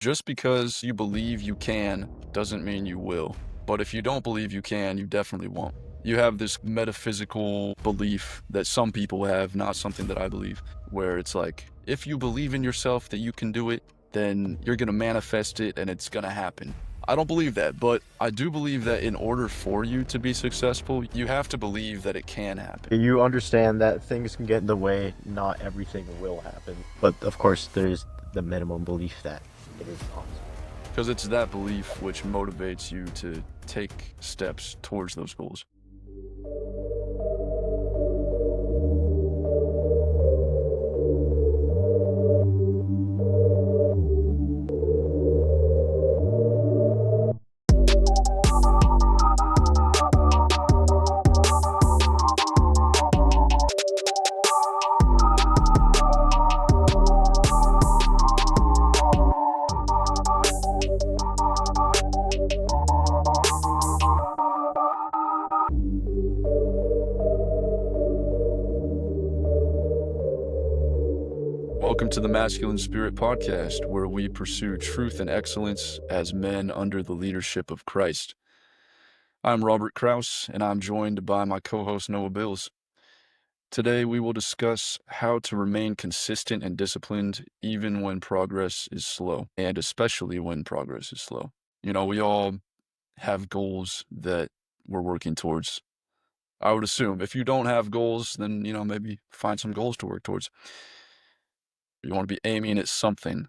Just because you believe you can doesn't mean you will. But if you don't believe you can, you definitely won't. You have this metaphysical belief that some people have, not something that I believe, where it's like, if you believe in yourself that you can do it, then you're going to manifest it and it's going to happen. I don't believe that, but I do believe that in order for you to be successful, you have to believe that it can happen. You understand that things can get in the way, not everything will happen. But of course, there's the minimum belief that it is possible. Because it's that belief which motivates you to take steps towards those goals. Welcome to the Masculine Spirit Podcast, where we pursue truth and excellence as men under the leadership of Christ. I'm Robert Krause, and I'm joined by my co-host Noah Bills. Today, we will discuss how to remain consistent and disciplined even when progress is slow, and especially when progress is slow. We all have goals that we're working towards. I would assume if you don't have goals, then, maybe find some goals to work towards. You want to be aiming at something.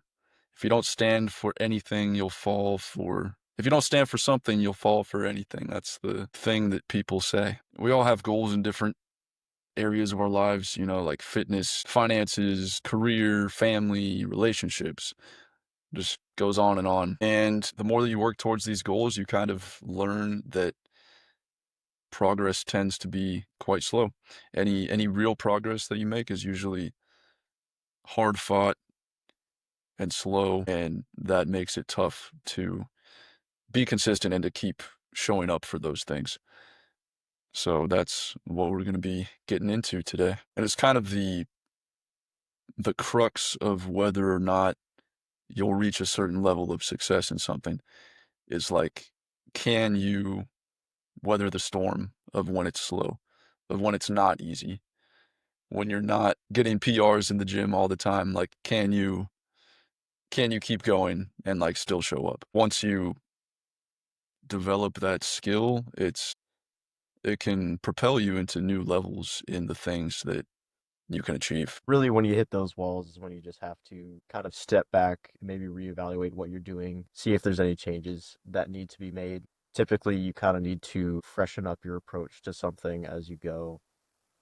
If you don't stand for anything, if you don't stand for something, you'll fall for anything. That's the thing that people say. We all have goals in different areas of our lives, like fitness, finances, career, family, relationships. Just goes on and on. And the more that you work towards these goals, you kind of learn that progress tends to be quite slow. Any real progress that you make is usually hard fought and slow, and that makes it tough to be consistent and to keep showing up for those things. So that's what we're going to be getting into today. And it's kind of the crux of whether or not you'll reach a certain level of success in something is like, can you weather the storm of when it's slow, of when it's not easy, when you're not getting PRs in the gym all the time? Like, can you keep going and like still show up? Once you develop that skill, it can propel you into new levels in the things that you can achieve. Really, when you hit those walls is when you just have to kind of step back, maybe reevaluate what you're doing, see if there's any changes that need to be made. Typically, you kind of need to freshen up your approach to something as you go,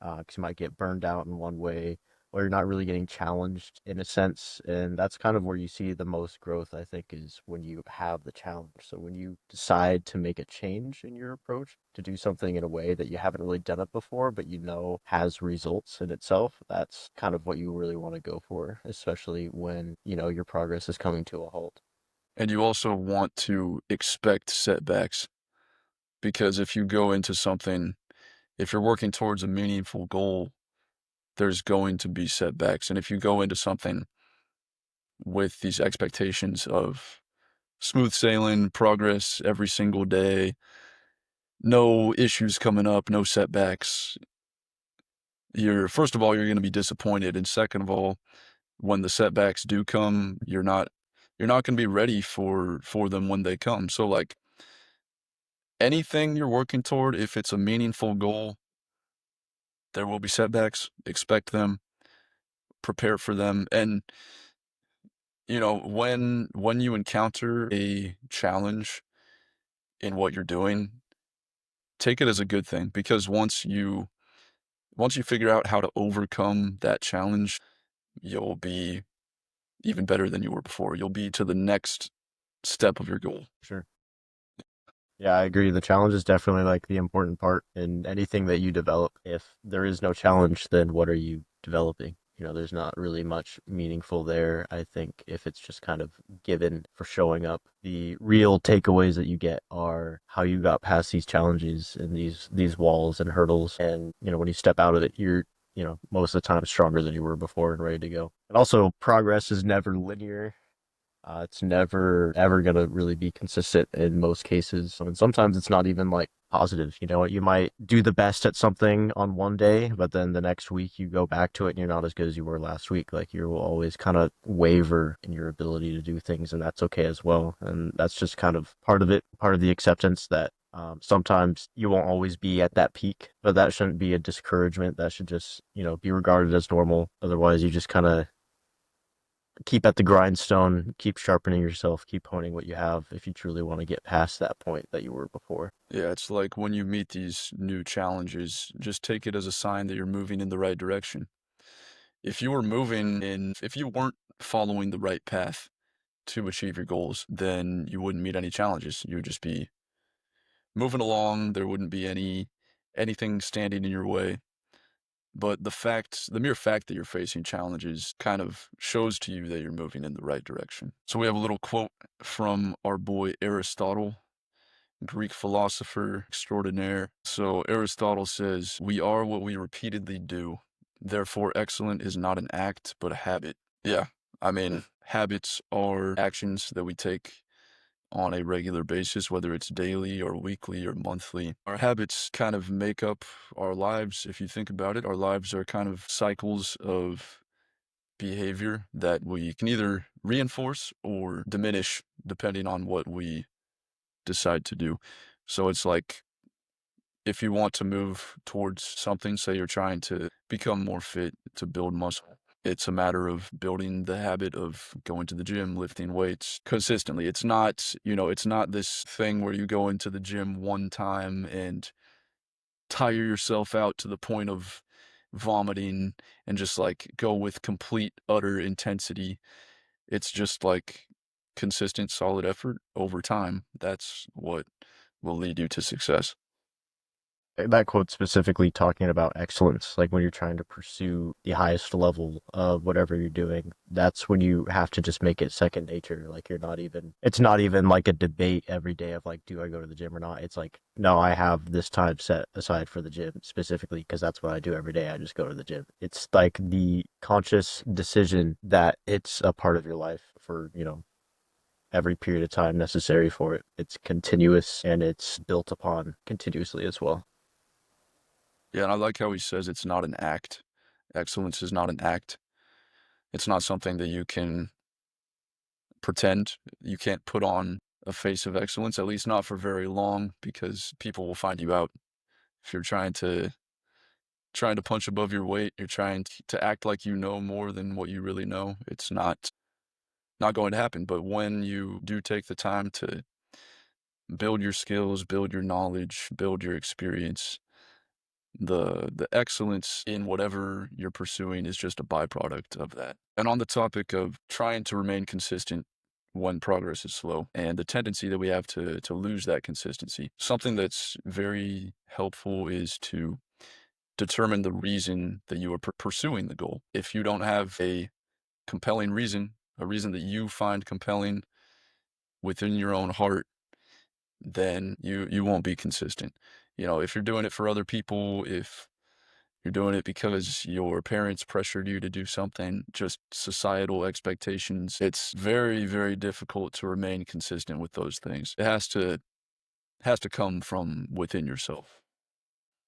because you might get burned out in one way, or you're not really getting challenged in a sense. And that's kind of where you see the most growth, I think, is when you have the challenge. So when you decide to make a change in your approach, to do something in a way that you haven't really done it before, but you know has results in itself, that's kind of what you really want to go for, especially when, your progress is coming to a halt. And you also want to expect setbacks, because if you go into something, if you're working towards a meaningful goal, there's going to be setbacks. And if you go into something with these expectations of smooth sailing, progress every single day, no issues coming up, no setbacks, first of all, you're going to be disappointed. And second of all, when the setbacks do come, you're not going to be ready for them when they come. So like anything you're working toward, if it's a meaningful goal, there will be setbacks. Expect them, prepare for them. And when you encounter a challenge in what you're doing, take it as a good thing, because once you figure out how to overcome that challenge, you'll be even better than you were before. You'll be to the next step of your goal. Sure. Yeah, I agree. The challenge is definitely like the important part in anything that you develop. If there is no challenge, then what are you developing? There's not really much meaningful there. I think if it's just kind of given for showing up, the real takeaways that you get are how you got past these challenges and these walls and hurdles. And, when you step out of it, you're, most of the time stronger than you were before and ready to go. And also progress is never linear. It's never ever gonna really be consistent in most cases. And sometimes it's not even like positive. You know what? You might do the best at something on one day, but then the next week you go back to it and you're not as good as you were last week. Like you will always kind of waver in your ability to do things, and that's okay as well. And that's just kind of part of it, part of the acceptance that sometimes you won't always be at that peak, but that shouldn't be a discouragement. That should just, be regarded as normal. Otherwise, you just kind of keep at the grindstone, keep sharpening yourself, keep honing what you have if you truly want to get past that point that you were before. Yeah, it's like when you meet these new challenges, just take it as a sign that you're moving in the right direction. If you weren't following the right path to achieve your goals, then you wouldn't meet any challenges. You would just be moving along. There wouldn't be anything standing in your way. But the mere fact that you're facing challenges kind of shows to you that you're moving in the right direction. So we have a little quote from our boy Aristotle, Greek philosopher extraordinaire. So Aristotle says, "We are what we repeatedly do. Therefore, excellent is not an act, but a habit." Yeah, I mean, habits are actions that we take on a regular basis, whether it's daily or weekly or monthly. Our habits kind of make up our lives. If you think about it, our lives are kind of cycles of behavior that we can either reinforce or diminish depending on what we decide to do. So it's like if you want to move towards something, say you're trying to become more fit, to build muscle, it's a matter of building the habit of going to the gym, lifting weights consistently. It's not this thing where you go into the gym one time and tire yourself out to the point of vomiting and just like go with complete, utter intensity. It's just like consistent, solid effort over time. That's what will lead you to success. That quote specifically talking about excellence, like when you're trying to pursue the highest level of whatever you're doing, that's when you have to just make it second nature. Like it's not even like a debate every day of like, do I go to the gym or not? It's like, no, I have this time set aside for the gym specifically because that's what I do every day. I just go to the gym. It's like the conscious decision that it's a part of your life for, every period of time necessary for it. It's continuous and it's built upon continuously as well. Yeah, and I like how he says it's not an act. Excellence is not an act. It's not something that you can pretend. You can't put on a face of excellence, at least not for very long, because people will find you out. If you're trying to punch above your weight, you're trying to act like you know more than what you really know. It's not going to happen. But when you do take the time to build your skills, build your knowledge, build your experience, the excellence in whatever you're pursuing is just a byproduct of that. And on the topic of trying to remain consistent when progress is slow and the tendency that we have to lose that consistency, something that's very helpful is to determine the reason that you are pursuing the goal. If you don't have a compelling reason, a reason that you find compelling within your own heart, then you won't be consistent. If you're doing it for other people, if you're doing it because your parents pressured you to do something, just societal expectations. It's very, very difficult to remain consistent with those things. It has to come from within yourself.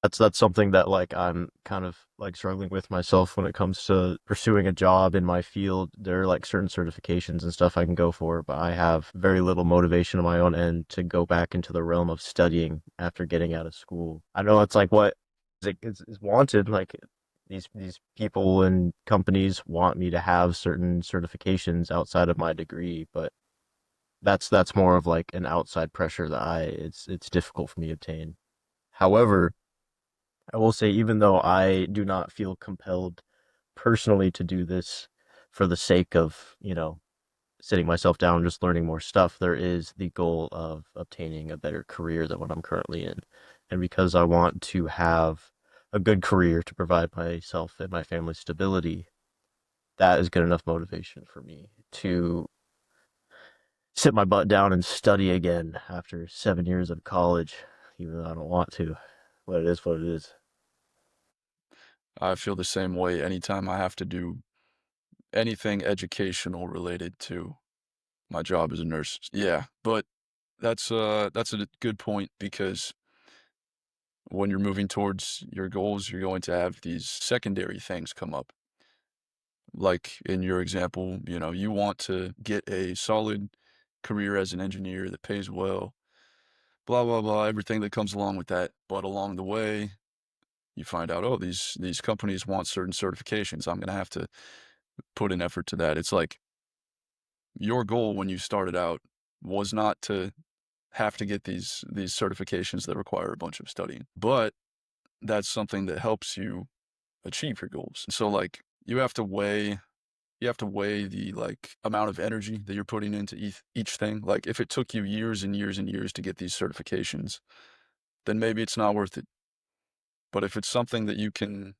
That's something that like I'm kind of like struggling with myself when it comes to pursuing a job in my field. There are like certain certifications and stuff I can go for, but I have very little motivation on my own end to go back into the realm of studying after getting out of school. I know it's like what is wanted, like these people and companies want me to have certain certifications outside of my degree, but that's more of like an outside pressure that it's difficult for me to obtain. However, I will say, even though I do not feel compelled personally to do this for the sake of, sitting myself down and just learning more stuff, there is the goal of obtaining a better career than what I'm currently in. And because I want to have a good career to provide myself and my family stability, that is good enough motivation for me to sit my butt down and study again after 7 years of college, even though I don't want to. But it is what it is. I feel the same way anytime I have to do anything educational related to my job as a nurse. Yeah, but that's a good point because when you're moving towards your goals, you're going to have these secondary things come up. Like in your example, you want to get a solid career as an engineer that pays well, blah blah blah, everything that comes along with that. But along the way, you find out, oh, these companies want certain certifications. I'm gonna have to put an effort to that. It's like your goal when you started out was not to have to get these certifications that require a bunch of studying, but that's something that helps you achieve your goals. So like you have to weigh the like amount of energy that you're putting into each thing. Like if it took you years and years and years to get these certifications, then maybe it's not worth it. But if it's something that you can,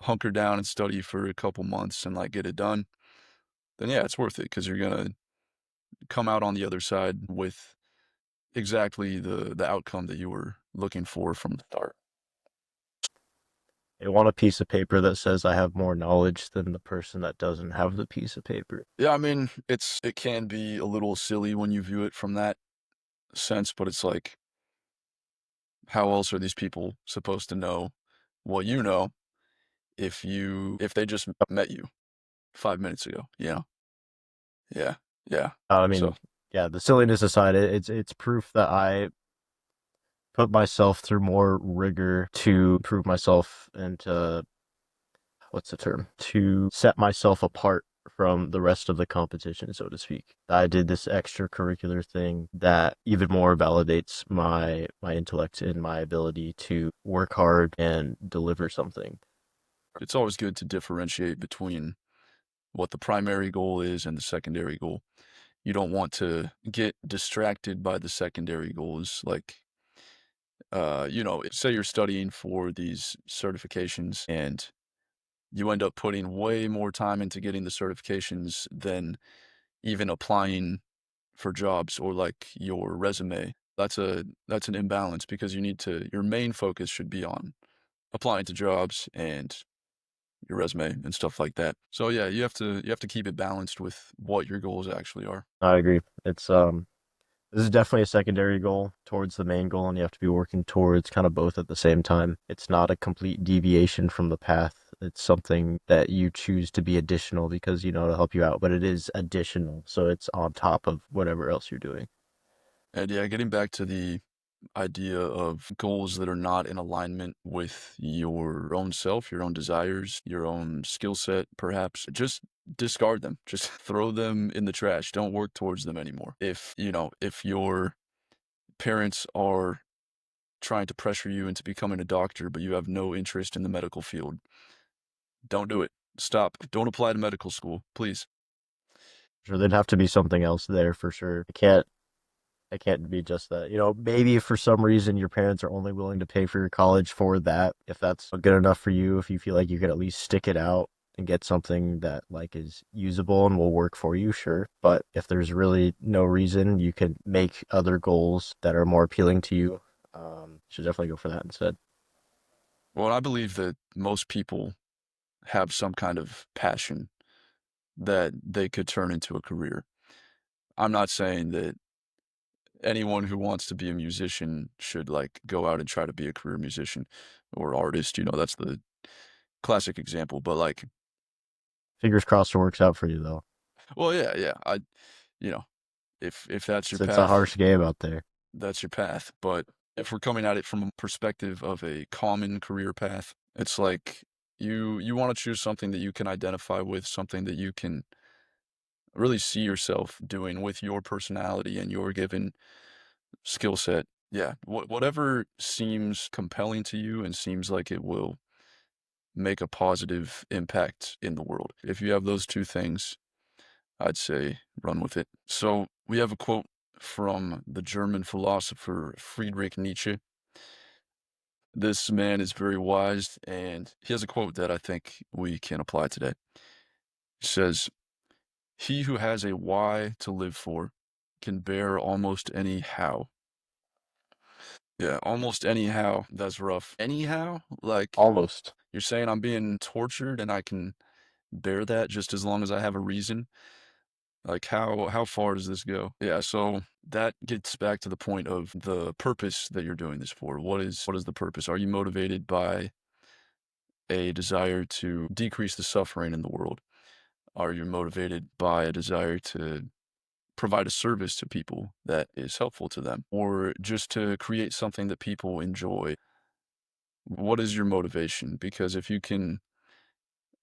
hunker down and study for a couple months and like get it done, then yeah, it's worth it because you're gonna come out on the other side with exactly the outcome that you were looking for from the start. They want a piece of paper that says I have more knowledge than the person that doesn't have the piece of paper. Yeah, I mean, it can be a little silly when you view it from that sense, but it's like, how else are these people supposed to know what you know if they just met you 5 minutes ago? Yeah, yeah. I So mean, yeah, the silliness aside, it's proof that I put myself through more rigor to prove myself and to what's the term? To set myself apart from the rest of the competition, so to speak. I did this extracurricular thing that even more validates my intellect and my ability to work hard and deliver something. it's always good to differentiate between what the primary goal is and the secondary goal. You don't want to get distracted by the secondary goals. Like, say you're studying for these certifications and you end up putting way more time into getting the certifications than even applying for jobs or like your resume. That's an imbalance because your main focus should be on applying to jobs and your resume and stuff like that. So yeah, you have to keep it balanced with what your goals actually are. I agree. It's This is definitely a secondary goal towards the main goal, and you have to be working towards kind of both at the same time. It's not a complete deviation from the path. It's something that you choose to be additional because, to help you out, but it is additional. So it's on top of whatever else you're doing. And yeah, getting back to the idea of goals that are not in alignment with your own self, your own desires, your own skill set, perhaps, just discard them. Just throw them in the trash. Don't work towards them anymore. If your parents are trying to pressure you into becoming a doctor, but you have no interest in the medical field, don't do it. Stop. Don't apply to medical school, please. Sure, there'd have to be something else there for sure. It can't be just that. Maybe if for some reason your parents are only willing to pay for your college for that, if that's good enough for you, if you feel like you could at least stick it out and get something that like is usable and will work for you, sure. But if there's really no reason, you can make other goals that are more appealing to you. Should definitely go for that instead. Well, I believe that most people have some kind of passion that they could turn into a career. I'm not saying that anyone who wants to be a musician should like go out and try to be a career musician or artist, that's the classic example. But like, Fingers crossed it works out for you though. well, yeah, yeah. You know, if that's your It's a path, harsh game out there. that's your path. But if we're coming at it from a perspective of a common career path, it's like you want to choose something that you can identify with, something that you can really see yourself doing with your personality and your given skill set. Yeah, whatever seems compelling to you and seems like it will make a positive impact in the world. If you have those two things, I'd say run with it. So we have a quote from the German philosopher Friedrich Nietzsche. This man is very wise, and he has a quote that I think we can apply today. He says, "He who has a why to live for can bear almost any how." Yeah, almost anyhow. That's rough. Anyhow, like Almost. you're saying I'm being tortured and I can bear that just as long as I have a reason. Like how far does this go? Yeah, so that gets back to the point of the purpose that you're doing this for. What is the purpose? Are you motivated by a desire to decrease the suffering in the world? Are you motivated by a desire to provide a service to people that is helpful to them, or just to create something that people enjoy? What is your motivation? Because if you can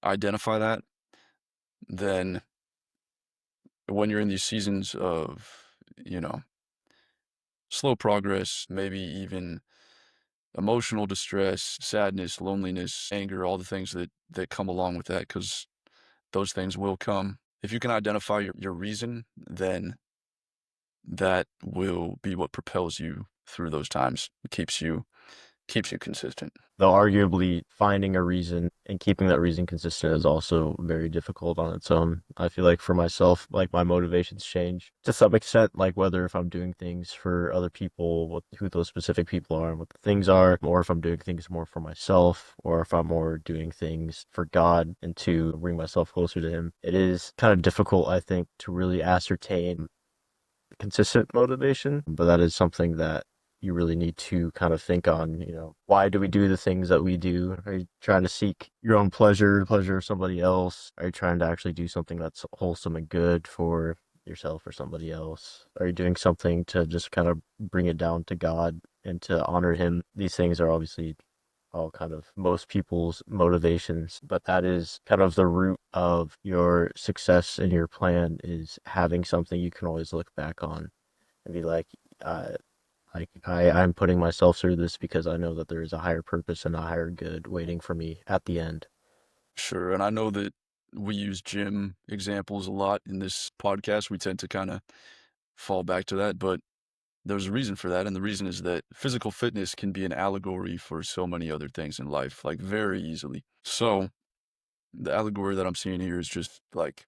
identify that, then when you're in these seasons of, you know, slow progress, maybe even emotional distress, sadness, loneliness, anger, all the things that come along with that, because those things will come. If you can identify your reason, then that will be what propels you through those times. It keeps you consistent. Though arguably finding a reason and keeping that reason consistent is also very difficult on its own. I feel like for myself, like my motivations change to some extent, like whether if I'm doing things for other people, who those specific people are and what the things are, or if I'm doing things more for myself, or if I'm more doing things for God and to bring myself closer to Him. It is kind of difficult, I think, to really ascertain consistent motivation, but that is something that you really need to kind of think on, why do we do the things that we do? Are you trying to seek your own pleasure, the pleasure of somebody else? Are you trying to actually do something that's wholesome and good for yourself or somebody else? Are you doing something to just kind of bring it down to God and to honor Him? These things are obviously all kind of most people's motivations, but that is kind of the root of your success in your plan is having something you can always look back on and be uh, I'm putting myself through this because I know that there is a higher purpose and a higher good waiting for me at the end. Sure. And I know that we use gym examples a lot in this podcast. We tend to kind of fall back to that, but there's a reason for that. And the reason is that physical fitness can be an allegory for so many other things in life, like very easily. So the allegory that I'm seeing here is just like,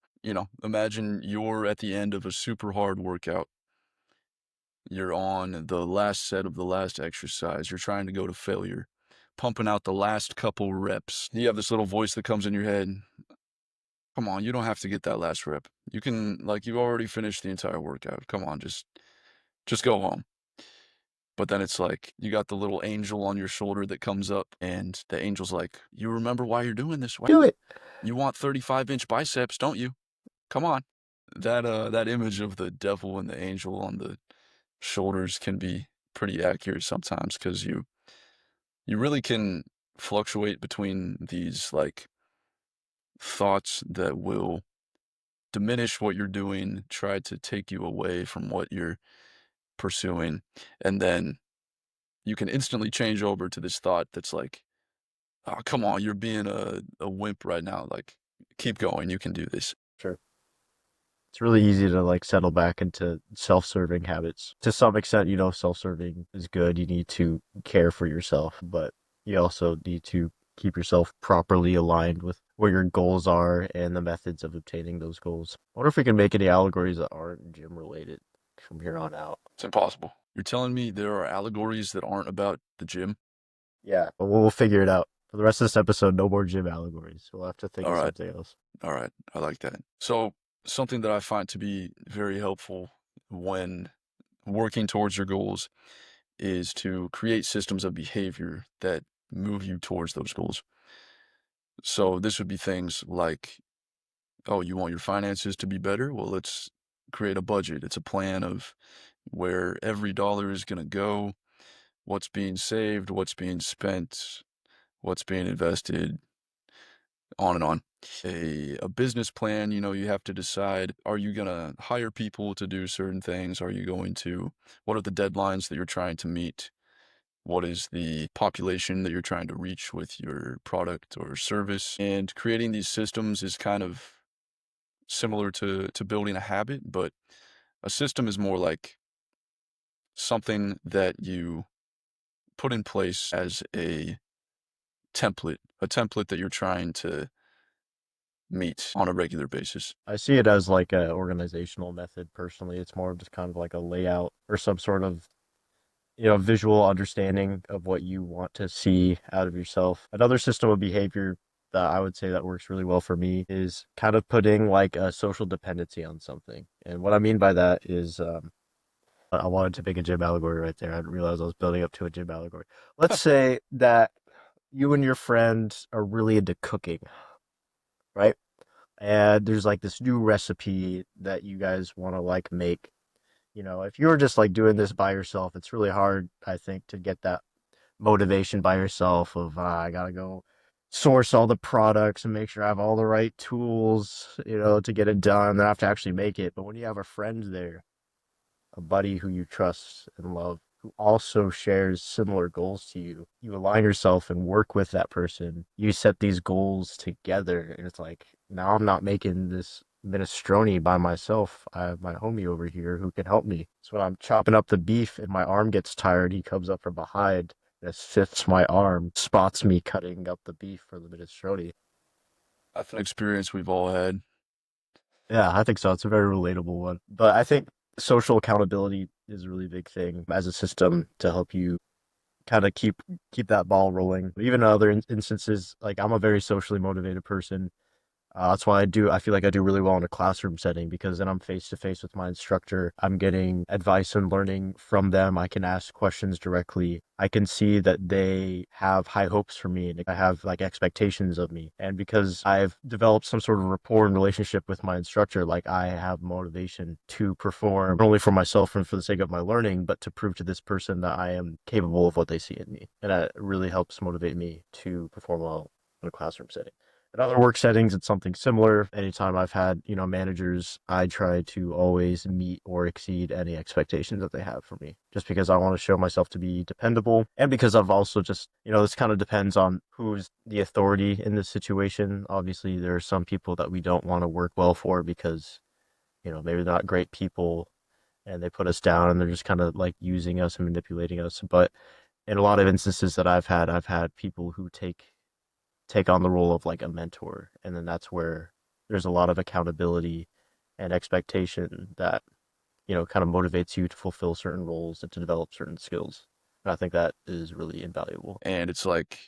imagine you're at the end of a super hard workout. You're on the last set of the last exercise. You're trying to go to failure, pumping out the last couple reps. You have this little voice that comes in your head. Come on, you don't have to get that last rep. You can, like, you've already finished the entire workout. Come on, just go home. But then it's like you got the little angel on your shoulder that comes up, and the angel's like, "You remember why you're doing this, right? Do it. You want 35-inch biceps, don't you? Come on." That image of the devil and the angel on the shoulders can be pretty accurate sometimes, because you really can fluctuate between these like thoughts that will diminish what you're doing, try to take you away from what you're pursuing, and then you can instantly change over to this thought that's like, "Oh, come on, you're being a wimp right now. Like, keep going. You can do this." Sure. It's really easy to like settle back into self-serving habits. To some extent, self-serving is good. You need to care for yourself, but you also need to keep yourself properly aligned with what your goals are and the methods of obtaining those goals. I wonder if we can make any allegories that aren't gym related from here on out. It's impossible. You're telling me there are allegories that aren't about the gym? Yeah, but we'll figure it out. For the rest of this episode, no more gym allegories. We'll have to think All of right. something else. All right. I like that. So, something that I find to be very helpful when working towards your goals is to create systems of behavior that move you towards those goals. So, this would be things like, oh, you want your finances to be better? Well, let's create a budget. It's a plan of where every dollar is going to go, what's being saved, what's being spent, what's being invested, on and on. A business plan, you have to decide, are you going to hire people to do certain things? What are the deadlines that you're trying to meet? What is the population that you're trying to reach with your product or service? And creating these systems is kind of similar to building a habit, but a system is more like something that you put in place as a template that you're trying to meet on a regular basis. I see it as like an organizational method personally. It's more of just kind of like a layout or some sort of, visual understanding of what you want to see out of yourself. Another system of behavior that I would say that works really well for me is kind of putting like a social dependency on something. And what I mean by that is I wanted to make a gym allegory right there. I didn't realize I was building up to a gym allegory. Let's say that you and your friend are really into cooking, right? And there's like this new recipe that you guys want to like make. If you're just like doing this by yourself, it's really hard, I think, to get that motivation by yourself of I gotta go source all the products and make sure I have all the right tools, to get it done. Then I have to actually make it. But when you have a friend there, a buddy who you trust and love, who also shares similar goals to you, you align yourself and work with that person. You set these goals together, and it's like now I'm not making this minestrone by myself. I have my homie over here who can help me. So when I'm chopping up the beef and my arm gets tired, he comes up from behind and assists my arm, spots me cutting up the beef for the minestrone. That's an experience we've all had. Yeah, I think so. It's a very relatable one. But I think social accountability is a really big thing as a system to help you kind of keep that ball rolling. Even in other instances, like I'm a very socially motivated person. That's why I feel like I do really well in a classroom setting because then I'm face to face with my instructor. I'm getting advice and learning from them. I can ask questions directly. I can see that they have high hopes for me and I have like expectations of me. And because I've developed some sort of rapport and relationship with my instructor, like I have motivation to perform not only for myself and for the sake of my learning, but to prove to this person that I am capable of what they see in me. And that really helps motivate me to perform well in a classroom setting. In other work settings, it's something similar. Anytime I've had, managers, I try to always meet or exceed any expectations that they have for me, just because I want to show myself to be dependable. And because I've also just, this kind of depends on who's the authority in this situation. Obviously, there are some people that we don't want to work well for because, maybe they're not great people and they put us down and they're just kind of like using us and manipulating us. But in a lot of instances that I've had people who take on the role of like a mentor. And then that's where there's a lot of accountability and expectation that, kind of motivates you to fulfill certain roles and to develop certain skills. And I think that is really invaluable. And it's like,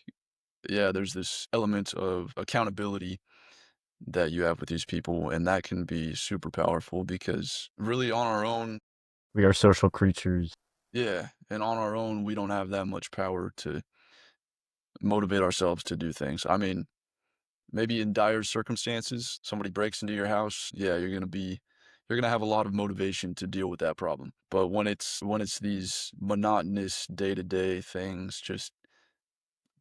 yeah, there's this element of accountability that you have with these people, and that can be super powerful because really on our own, We are social creatures. yeah, and on our own, we don't have that much power to motivate ourselves to do things. I mean, maybe in dire circumstances, somebody breaks into your house, yeah, you're gonna have a lot of motivation to deal with that problem. But when it's these monotonous day-to-day things, just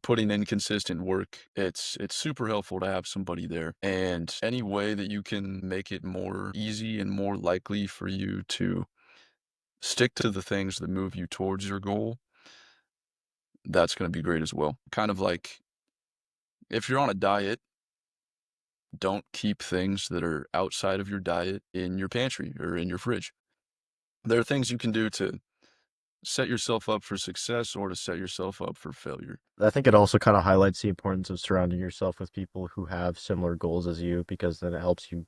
putting in consistent work, it's super helpful to have somebody there. And any way that you can make it more easy and more likely for you to stick to the things that move you towards your goal, that's gonna be great as well. Kind of like if you're on a diet, don't keep things that are outside of your diet in your pantry or in your fridge. There are things you can do to set yourself up for success or to set yourself up for failure. I think it also kind of highlights the importance of surrounding yourself with people who have similar goals as you, because then it helps you,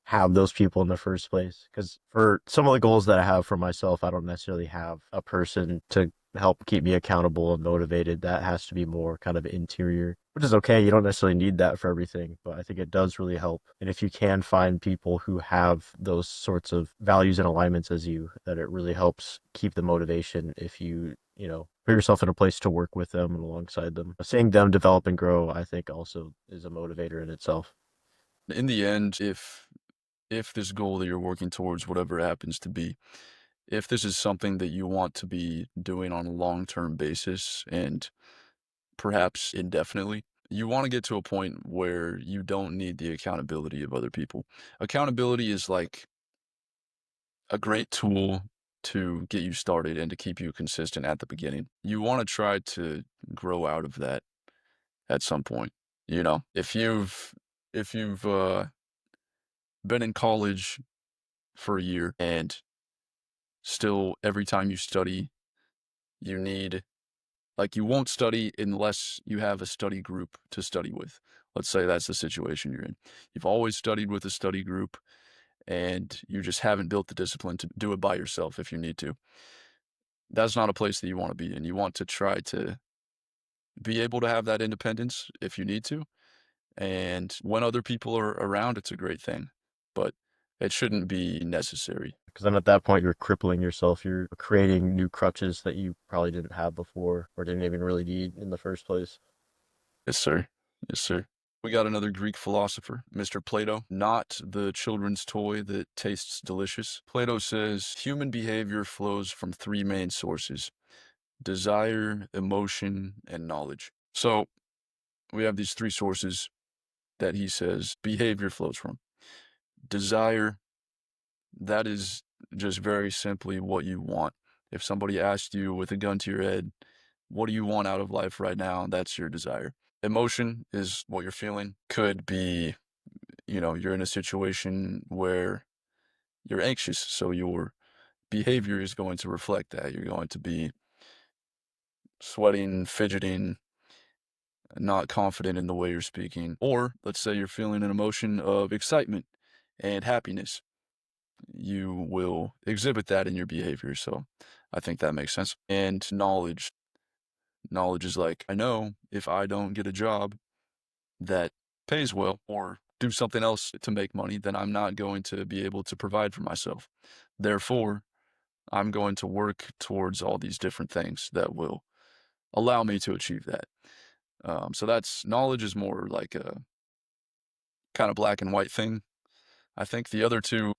have those people in the first place. Because for some of the goals that I have for myself, I don't necessarily have a person to help keep me accountable and motivated. That has to be more kind of interior, which is okay. You don't necessarily need that for everything, but I think it does really help. And if you can find people who have those sorts of values and alignments as you, that it really helps keep the motivation if you, put yourself in a place to work with them and alongside them. Seeing them develop and grow, I think also is a motivator in itself. In the end, if this goal that you're working towards, whatever it happens to be, if this is something that you want to be doing on a long-term basis and perhaps indefinitely, you want to get to a point where you don't need the accountability of other people. Accountability is like a great tool to get you started and to keep you consistent at the beginning. You want to try to grow out of that at some point. If you've been in college for a year and still every time you study, you need like you won't study unless you have a study group to study with. Let's say that's the situation you're in. You've always studied with a study group and you just haven't built the discipline to do it by yourself if you need to. That's not a place that you want to be in. You want to try to be able to have that independence if you need to, And when other people are around, it's a great thing, but it shouldn't be necessary. Because then at that point, you're crippling yourself. You're creating new crutches that you probably didn't have before or didn't even really need in the first place. Yes, sir. Yes, sir. We got another Greek philosopher, Mr. Plato, not the children's toy that tastes delicious. Plato says human behavior flows from three main sources: desire, emotion, and knowledge. So we have these three sources that he says behavior flows from. Desire, that is just very simply what you want. If somebody asked you with a gun to your head, what do you want out of life right now? That's your desire. Emotion is what you're feeling. Could be, you're in a situation where you're anxious, so your behavior is going to reflect that. You're going to be sweating, fidgeting, not confident in the way you're speaking. Or let's say you're feeling an emotion of excitement and happiness. You will exhibit that in your behavior. So I think that makes sense. And knowledge. Knowledge is like, I know if I don't get a job that pays well or do something else to make money, then I'm not going to be able to provide for myself. Therefore, I'm going to work towards all these different things that will allow me to achieve that. So that's knowledge is more like a kind of black and white thing. I think the other two,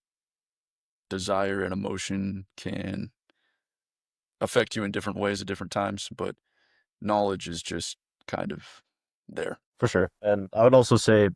desire and emotion, can affect you in different ways at different times, but knowledge is just kind of there. For sure. And I would also say,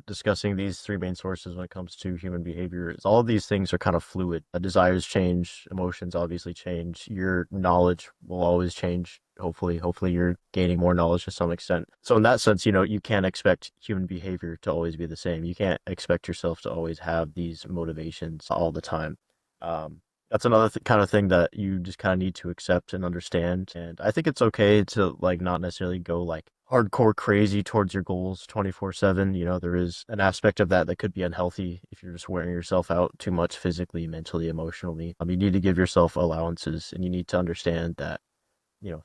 discussing these three main sources when it comes to human behavior is all of these things are kind of fluid. Desires change, emotions obviously change, your knowledge will always change. Hopefully you're gaining more knowledge to some extent. So in that sense, you can't expect human behavior to always be the same. You can't expect yourself to always have these motivations all the time. Um, that's another kind of thing that you just kind of need to accept and understand. And I think it's okay to like not necessarily go like hardcore crazy towards your goals 24/7. There is an aspect of that that could be unhealthy if you're just wearing yourself out too much physically, mentally, emotionally. You need to give yourself allowances and you need to understand that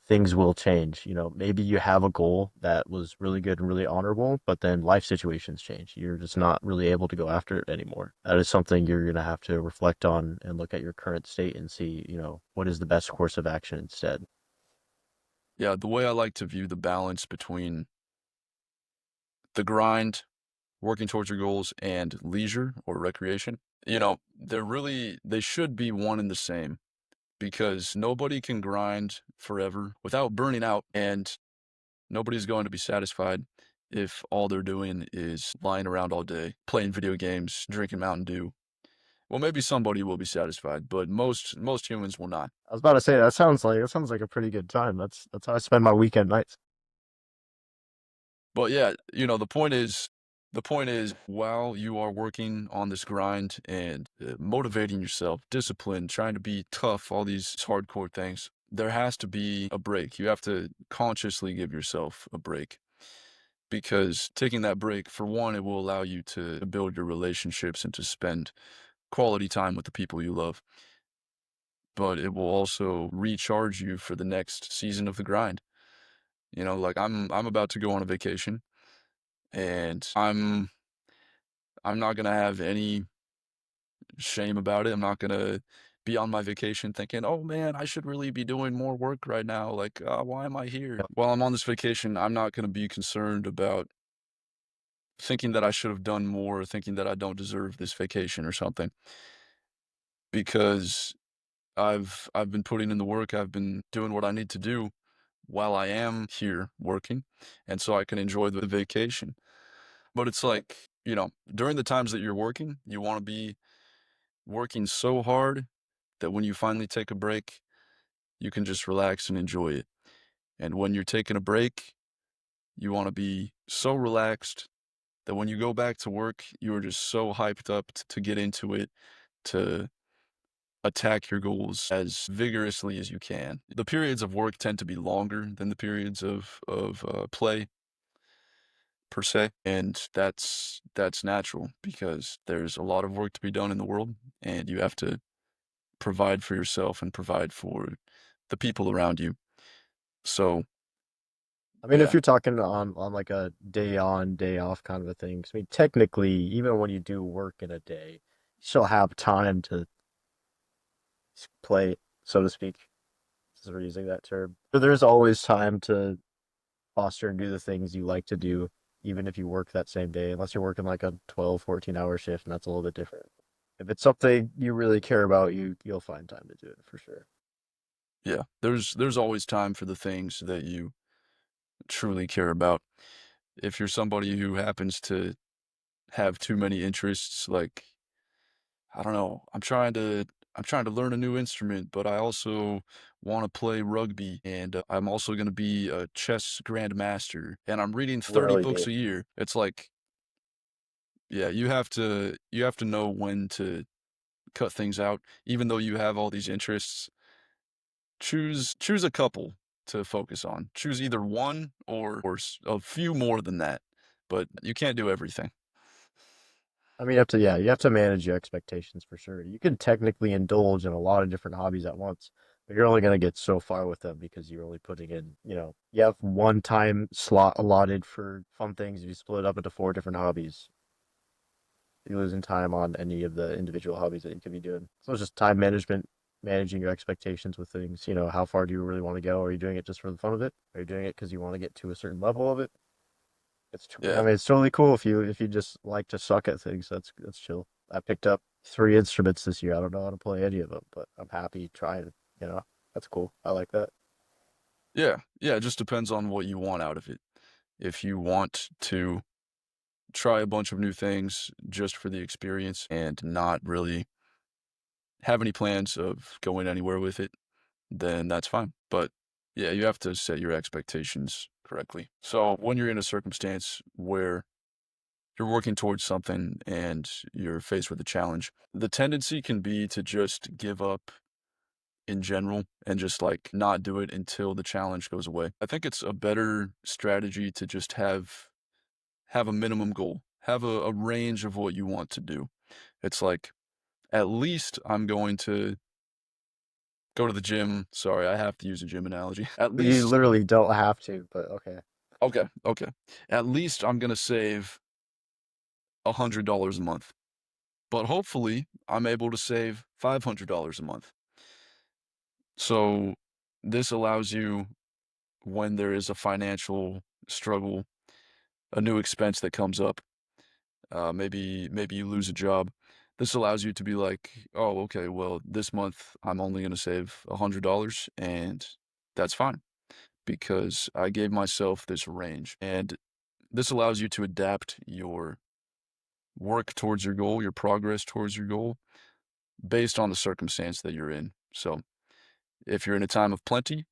things will change. Maybe you have a goal that was really good and really honorable, but then life situations change. You're just not really able to go after it anymore. That is something you're going to have to reflect on and look at your current state and see, what is the best course of action instead. Yeah, the way I like to view the balance between the grind, working towards your goals, and leisure or recreation, they should be one and the same, because nobody can grind forever without burning out, and nobody's going to be satisfied if all they're doing is lying around all day, playing video games, drinking Mountain Dew. Well, maybe somebody will be satisfied, but most humans will not. I was about to say that sounds like a pretty good time. That's how I spend my weekend nights. But yeah, the point is, while you are working on this grind and motivating yourself, discipline, trying to be tough, all these hardcore things, there has to be a break. You have to consciously give yourself a break, because taking that break, for one, it will allow you to build your relationships and to spend quality time with the people you love. But it will also recharge you for the next season of the grind. Like I'm about to go on a vacation, and I'm not gonna have any shame about it. I'm not gonna be on my vacation thinking, "Oh man, I should really be doing more work right now. Like, why am I here?" Yep. While I'm on this vacation, I'm not gonna be concerned about thinking that I should have done more, or thinking that I don't deserve this vacation or something, because I've been putting in the work. I've been doing what I need to do while I am here working, and so I can enjoy the vacation. But it's like, during the times that you're working, you want to be working so hard that when you finally take a break, you can just relax and enjoy it. And when you're taking a break, you want to be so relaxed that when you go back to work, you are just so hyped up to get into it, to attack your goals as vigorously as you can. The periods of work tend to be longer than the periods of play per se, and that's natural, because there's a lot of work to be done in the world, and you have to provide for yourself and provide for the people around you. So I mean, if Yeah, you're talking on like a day on, day off kind of a thing, 'cause I mean, technically, even when you do work in a day, you still have time to play, so to speak, since we're using that term. But there's always time to foster and do the things you like to do, even if you work that same day, unless you're working like a 12, 14-hour shift, and that's a little bit different. If it's something you really care about, you'll find time to do it for sure. yeah. There's always time for the things that you truly care about. If you're somebody who happens to have too many interests, like, I don't know, I'm trying to learn a new instrument, but I also want to play rugby, and I'm also going to be a chess grandmaster, and I'm reading 30 Really books deep. a year. It's like, yeah, you have to know when to cut things out, even though you have all these interests. Choose a couple to focus on. Choose either one or a few more than that, but you can't do everything. I mean, you have to manage your expectations for sure. You can technically indulge in a lot of different hobbies at once, but you're only going to get so far with them because you're only putting in, you have one time slot allotted for fun things. If you split it up into four different hobbies, you're losing time on any of the individual hobbies that you could be doing. So it's just time management, managing your expectations with things. How far do you really want to go? Are you doing it just for the fun of it? Are you doing it because you want to get to a certain level of it? I Yeah, mean, it's totally cool if you just like to suck at things. That's chill. I picked up three instruments this year. I don't know how to play any of them, but I'm happy trying. You know, that's cool. I like that. yeah, yeah. It just depends on what you want out of it. If you want to try a bunch of new things just for the experience and not really have any plans of going anywhere with it, then that's fine. But yeah, you have to set your expectations correctly. So when you're in a circumstance where you're working towards something and you're faced with a challenge, the tendency can be to just give up in general and just like not do it until the challenge goes away. I think it's a better strategy to just have a minimum goal, have a range of what you want to do. It's like, at least I'm going to go to the gym. Sorry, I have to use a gym analogy. At You least, literally don't have to, but okay. okay, okay. At least I'm going to save $100 a month. But hopefully, I'm able to save $500 a month. So this allows you, when there is a financial struggle, a new expense that comes up, maybe you lose a job. This allows you to be like, oh, okay, well, this month I'm only going to save $100, and that's fine because I gave myself this range. And this allows you to adapt your work towards your goal, your progress towards your goal, based on the circumstance that you're in. So if you're in a time of plenty,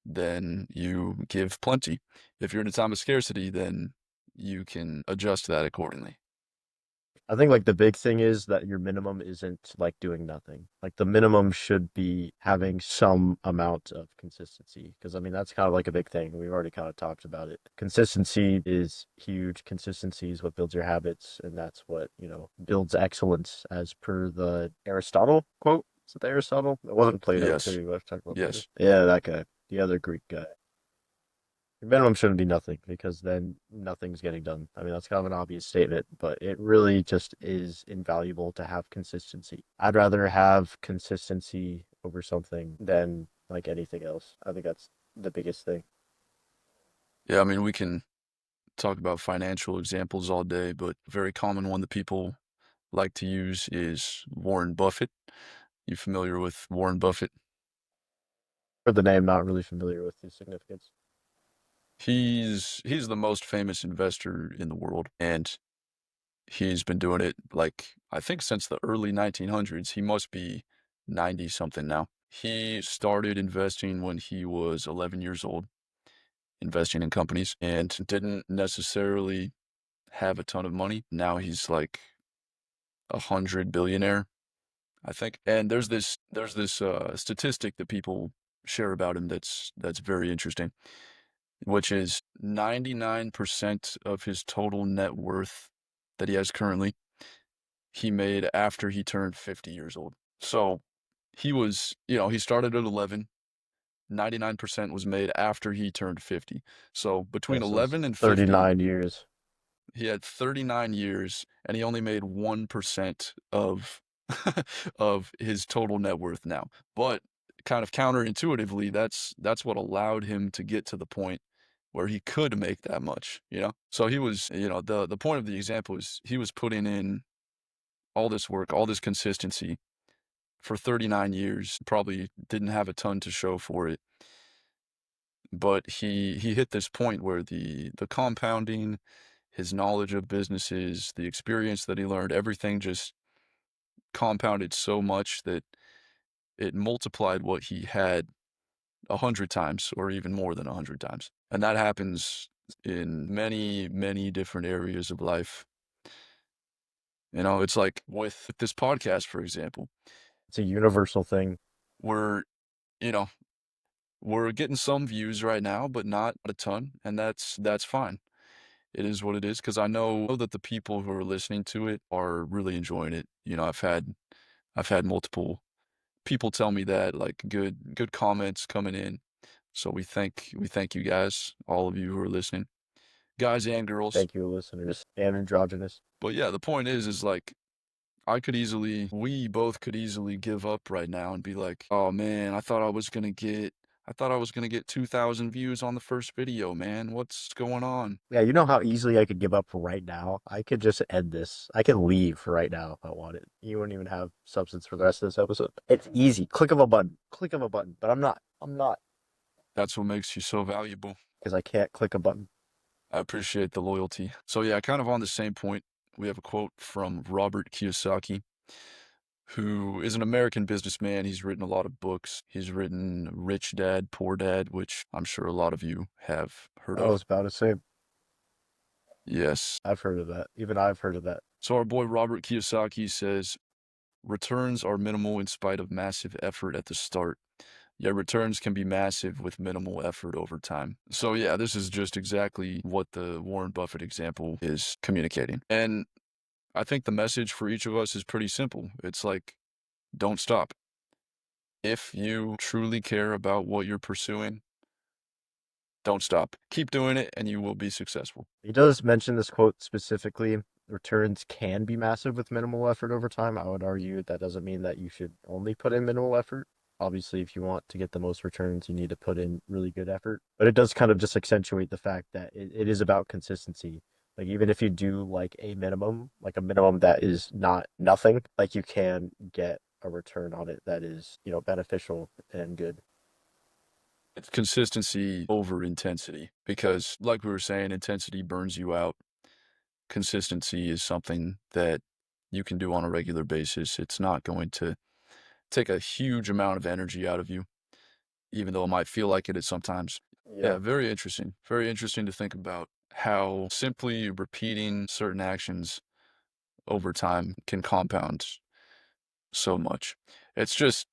then you give plenty. If you're in a time of scarcity, then you can adjust that accordingly. I think like the big thing is that your minimum isn't like doing nothing. Like the minimum should be having some amount of consistency. Because I mean that's kind of like a big thing. We've already kind of talked about it. Consistency is huge. Consistency is what builds your habits, and that's what, builds excellence as per the Aristotle quote. Is it the Aristotle? It wasn't Plato Yes, too. I've talked about Plato. yes. Yeah, that guy. The other Greek guy. Your minimum shouldn't be nothing because then nothing's getting done. I mean, that's kind of an obvious statement, but it really just is invaluable to have consistency. I'd rather have consistency over something than like anything else. I think that's the biggest thing. Yeah, I mean, we can talk about financial examples all day, but a very common one that people like to use is Warren Buffett. You familiar with Warren Buffett? For the name, not really familiar with the significance. He's the most famous investor in the world, and he's been doing it like I think since the early 1900s. He must be 90 something now. He started investing when he was 11 years old, investing in companies, and didn't necessarily have a ton of money. Now he's like 100 billionaire, I think. And there's this statistic that people share about him that's very interesting, which is 99% of his total net worth that he has currently, he made after he turned 50 years old. So he started at 11. 99% was made after he turned 50. So Yeah, between so it's 11 and 50, 39 years. he had 39 years and he only made 1% of of his total net worth now. But kind of counterintuitively, that's what allowed him to get to the point where he could make that much, you know? So he was, the point of the example is he was putting in all this work, all this consistency for 39 years, probably didn't have a ton to show for it. But he hit this point where the compounding, his knowledge of businesses, the experience that he learned, everything just compounded so much that it multiplied what he had 100 times or even more than 100 times. And that happens in many, many different areas of life. It's like with this podcast, for example, It's a universal thing. we're, you know, we're getting some views right now, but not a ton, and that's fine. It is what it is because I know that the people who are listening to it are really enjoying it. I've had multiple people tell me that, like, good comments coming in. So we thank you guys, all of you who are listening, guys and girls. Thank you, listeners and androgynous. But yeah, the point is like we both could easily give up right now and be like, oh man, I thought I was gonna get 2,000 views on the first video, man. What's going on? Yeah, you know how easily I could give up right now? I could just end this. I could leave right now if I wanted. You wouldn't even have substance for the rest of this episode. It's easy. Click of a button. Click of a button. But I'm not. I'm not. That's what makes you so valuable. Because I can't click a button. I appreciate the loyalty. So yeah, kind of on the same point, we have a quote from Robert Kiyosaki, who is an American businessman. He's written a lot of books. He's written Rich Dad, Poor Dad, which I'm sure a lot of you have heard I of. was about to say, Yes. I've heard of that. Even I've heard of that. So our boy Robert Kiyosaki says, returns are minimal in spite of massive effort at the start. Yet returns can be massive with minimal effort over time. So yeah, this is just exactly what the Warren Buffett example is communicating. And I think the message for each of us is pretty simple. It's like, don't stop. If you truly care about what you're pursuing, don't stop. Keep doing it and you will be successful. He does mention this quote specifically. Returns can be massive with minimal effort over time. I would argue that doesn't mean that you should only put in minimal effort. Obviously, if you want to get the most returns, you need to put in really good effort. But it does kind of just accentuate the fact that it is about consistency. Like even if you do like a minimum that is not nothing, like you can get a return on it that is, beneficial and good. It's consistency over intensity because, like we were saying, intensity burns you out. Consistency is something that you can do on a regular basis. It's not going to take a huge amount of energy out of you, even though it might feel like it at sometimes. Yeah. Yeah, very interesting. Very interesting to think about how simply repeating certain actions over time can compound so much. It's just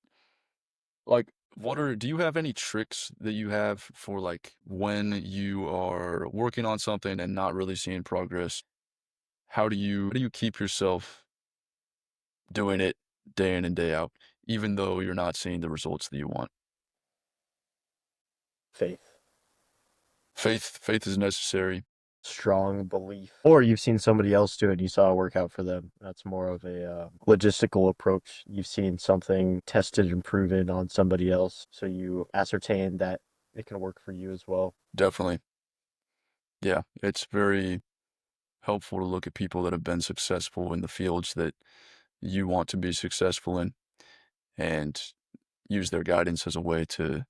like, do you have any tricks that you have for like when you are working on something and not really seeing progress? How do you keep yourself doing it day in and day out, even though you're not seeing the results that you want? Faith. Faith is necessary. Strong belief. Or you've seen somebody else do it and you saw it work out for them. That's more of a logistical approach. You've seen something tested and proven on somebody else, so you ascertain that it can work for you as well. Definitely. Yeah, it's very helpful to look at people that have been successful in the fields that you want to be successful in and use their guidance as a way to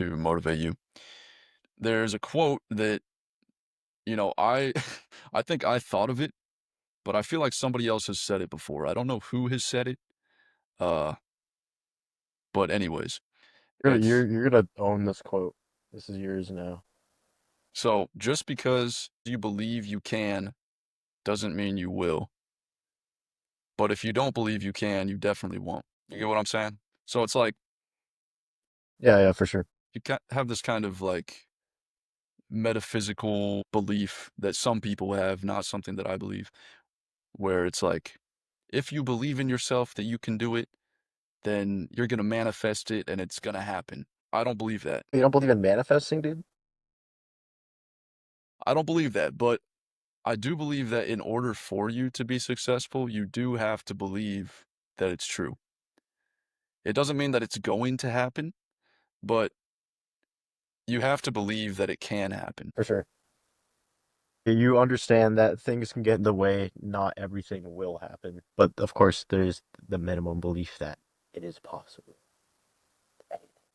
motivate you. There's a quote that, I I think I thought of it, but I feel like somebody else has said it before. I don't know who has said it. Uh, but anyways, You're it's you're gonna own this quote. This is yours now. so just because you believe you can doesn't mean you will. But if you don't believe you can, you definitely won't. You get what I'm saying? So it's like Yeah, yeah, for sure. you have this kind of like metaphysical belief that some people have, not something that I believe, where it's like, if you believe in yourself that you can do it, then you're going to manifest it and it's going to happen. I don't believe that. You don't believe in manifesting, dude? I don't believe that, but I do believe that in order for you to be successful, you do have to believe that it's true. It doesn't mean that it's going to happen, but you have to believe that it can happen. For sure. You understand that things can get in the way, not everything will happen. But of course, there's the minimum belief that it is possible.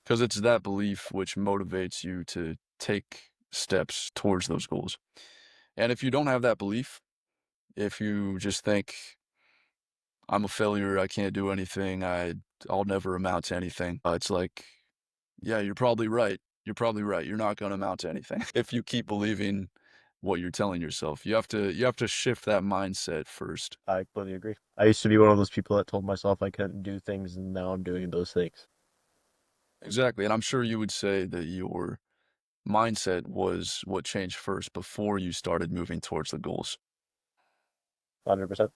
Because it's that belief which motivates you to take steps towards those goals. And if you don't have that belief, if you just think, I'm a failure, I can't do anything, I'll never amount to anything, it's like, yeah, you're probably right. You're probably right. You're not going to amount to anything if you keep believing what you're telling yourself. You have to shift that mindset first. I completely agree. I used to be one of those people that told myself I couldn't do things, and now I'm doing those things. Exactly. And I'm sure you would say that your mindset was what changed first before you started moving towards the goals. 100%.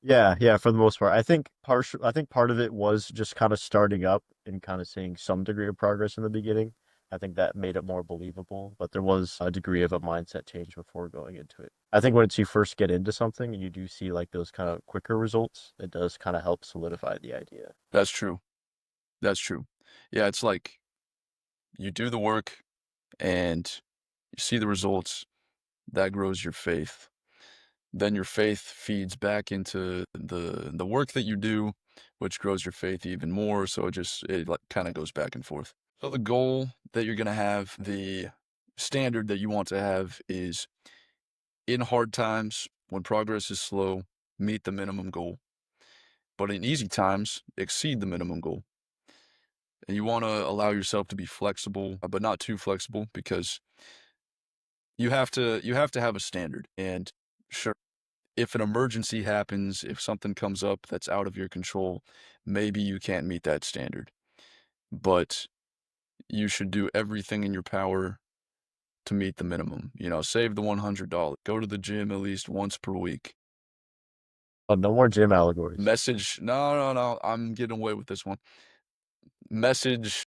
Yeah, yeah, for the most part. I think part of it was just kind of starting up and kind of seeing some degree of progress in the beginning. I think that made it more believable, but there was a degree of a mindset change before going into it. I think once you first get into something and you do see like those kind of quicker results, it does kind of help solidify the idea. That's true. That's true. Yeah, it's like you do the work and you see the results. That grows your faith. Then your faith feeds back into the work that you do, which grows your faith even more. So it like kind of goes back and forth. So the goal that you're gonna have, the standard that you want to have is in hard times, when progress is slow, meet the minimum goal. But in easy times, exceed the minimum goal. And you want to allow yourself to be flexible, but not too flexible because you have to have a standard. And sure, if an emergency happens, if something comes up that's out of your control, maybe you can't meet that standard. But you should do everything in your power to meet the minimum. Save the $100. Go to the gym at least once per week. Oh, no more gym allegories. Message, no, no, no, I'm getting away with this one. Message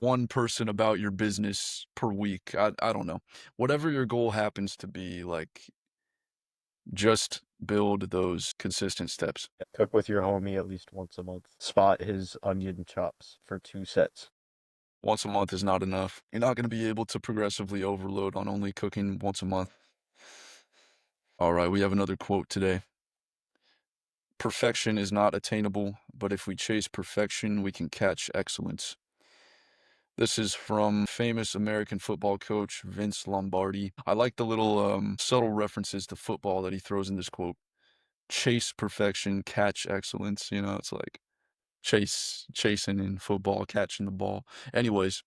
one person about your business per week. I don't know. Whatever your goal happens to be, like, just build those consistent steps. Cook with your homie at least once a month. Spot his onion chops for 2 sets. Once a month is not enough. You're not going to be able to progressively overload on only cooking once a month. All right, we have another quote today. Perfection is not attainable, but if we chase perfection, we can catch excellence. This is from famous American football coach Vince Lombardi. I like the little subtle references to football that he throws in this quote. Chase perfection, catch excellence. It's like chasing in football, catching the ball. Anyways,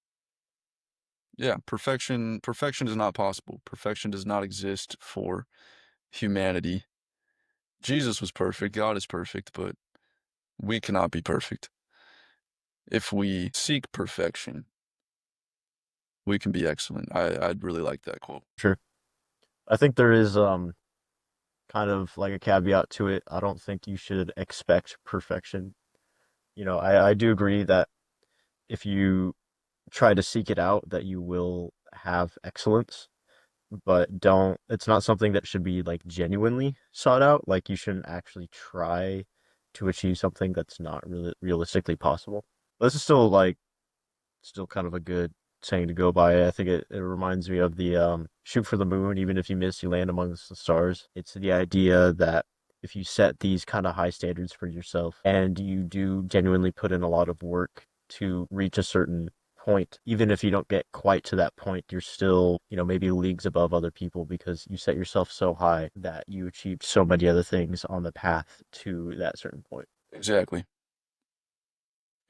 yeah, perfection is not possible. Perfection does not exist for humanity. Jesus was perfect, God is perfect, but we cannot be perfect. If we seek perfection, we can be excellent. I'd really like that quote. Sure. I think there is kind of like a caveat to it. I don't think you should expect perfection. I do agree that if you try to seek it out, that you will have excellence, but it's not something that should be like genuinely sought out. Like you shouldn't actually try to achieve something that's not really realistically possible. This is still kind of a good saying to go by. I think it reminds me of the shoot for the moon, even if you miss, you land amongst the stars. It's the idea that if you set these kind of high standards for yourself and you do genuinely put in a lot of work to reach a certain point, even if you don't get quite to that point, you're still, maybe leagues above other people because you set yourself so high that you achieved so many other things on the path to that certain point. Exactly.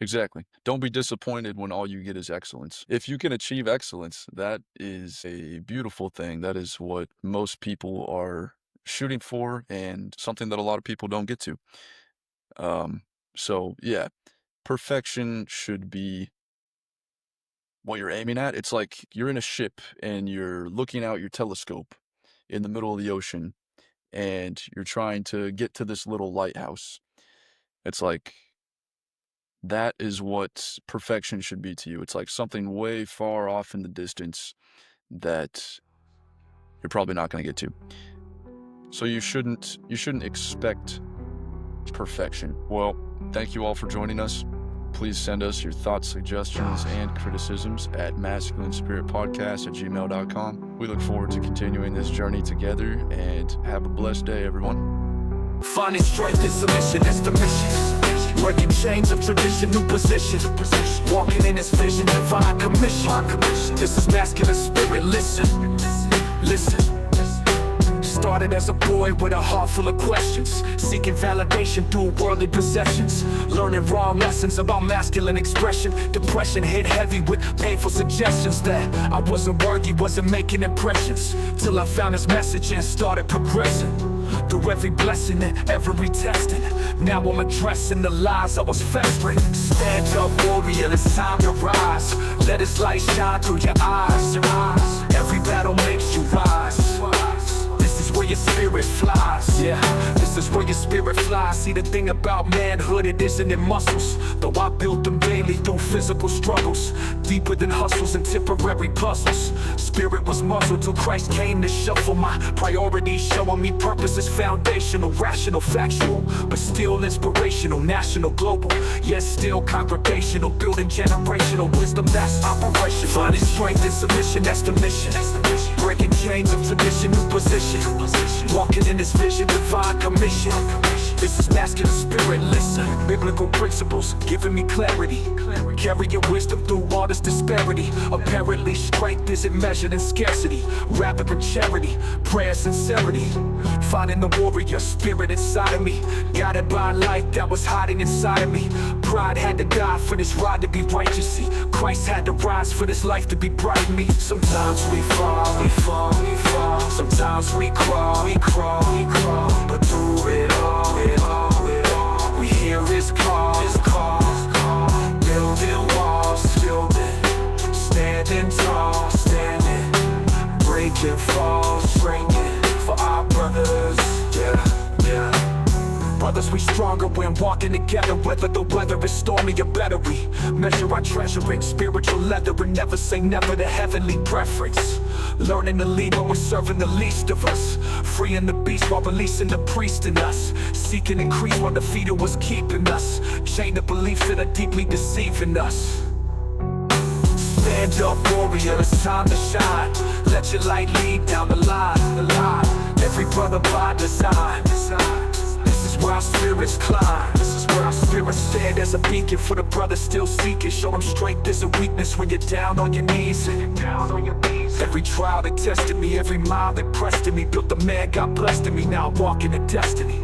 Exactly. Don't be disappointed when all you get is excellence. If you can achieve excellence, that is a beautiful thing. That is what most people are shooting for and something that a lot of people don't get to. Um, so yeah, perfection should be what you're aiming at. It's like you're in a ship and you're looking out your telescope in the middle of the ocean and you're trying to get to this little lighthouse. It's like that is what perfection should be to you. It's like something way far off in the distance that you're probably not going to get to. So you shouldn't expect perfection. Well, thank you all for joining us. Please send us your thoughts, suggestions, and criticisms at masculinespiritpodcast@gmail.com. We look forward to continuing this journey together, and have a blessed day, everyone. Finding strength in submission, that's the mission. Breaking chains of tradition, new position. Walking in His vision, divine commission. This is masculine spirit, listen, listen. Started as a boy with a heart full of questions, seeking validation through worldly possessions, learning wrong lessons about masculine expression. Depression hit heavy with painful suggestions that I wasn't worthy, wasn't making impressions, till I found His message and started progressing. Through every blessing and every testing, now I'm addressing the lies I was festering. Stand up, warrior, it's time to rise. Let His light shine through your eyes. Every battle makes you rise. This is where your spirit flies. Yeah, this is where your spirit flies. See, the thing about manhood, it isn't in muscles, though I built them daily through physical struggles, deeper than hustles and temporary puzzles. Spirit was muzzled till Christ came to shuffle my priorities, showing me purpose is foundational, rational, factual, but still inspirational, national, global, yet still congregational, building generational wisdom, that's operational. Finding strength in submission, that's the mission. Breaking chains of tradition, new position. Walking in His vision, divine commission. This is masculine spirit, listen. Biblical principles giving me clarity. Carrying wisdom through all this disparity. Apparently strength isn't measured in scarcity. Rapid with charity, prayer, sincerity. Finding the warrior spirit inside of me, guided by a light that was hiding inside of me. Pride had to die for this ride to be righteous. See, Christ had to rise for this life to be bright in me. Sometimes we fall, we fall, we fall. Sometimes we crawl, we crawl, we crawl. But through it all, we hear His call, building walls, standing tall, breaking falls, breaking for our brothers, yeah. Brothers, we stronger when walking together, whether the weather is stormy or better. We measure our treasure in spiritual leather and never say never to heavenly preference. Learning to lead when we're serving the least of us, freeing the beast while releasing the priest in us, seeking increase while the feeder was keeping us, chained to beliefs that are deeply deceiving us. Stand up, warrior, it's time to shine. Let your light lead down the line. Every brother by design. This is where our spirits climb. This is where our spirits stand as a beacon for the brothers still seeking. Show them strength isn't weakness when you're down on your knees. Every trial that tested me, every mile that pressed in me, built the man God blessed in me. Now I'm walking in destiny.